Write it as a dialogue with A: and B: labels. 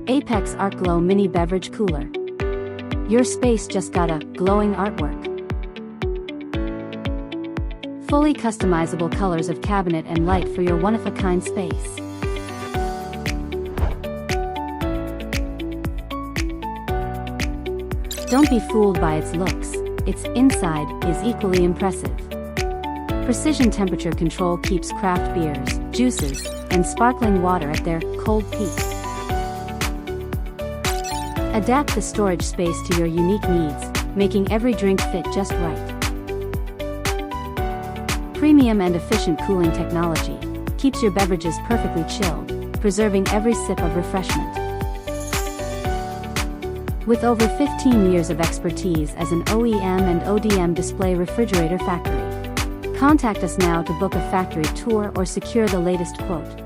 A: Apex ArcGlow Mini Beverage Cooler. Your space just got a glowing artwork. Fully customizable colors of cabinet and light for your one-of-a-kind space. Don't be fooled by its looks, its inside is equally impressive. Precision temperature control keeps craft beers, juices, and sparkling water at their cold peak. Adapt the storage space to your unique needs, making every drink fit just right. Premium and efficient cooling technology keeps your beverages perfectly chilled, preserving every sip of refreshment. With over 15 years of expertise as an OEM and ODM display refrigerator factory, contact us now to book a factory tour or secure the latest quote.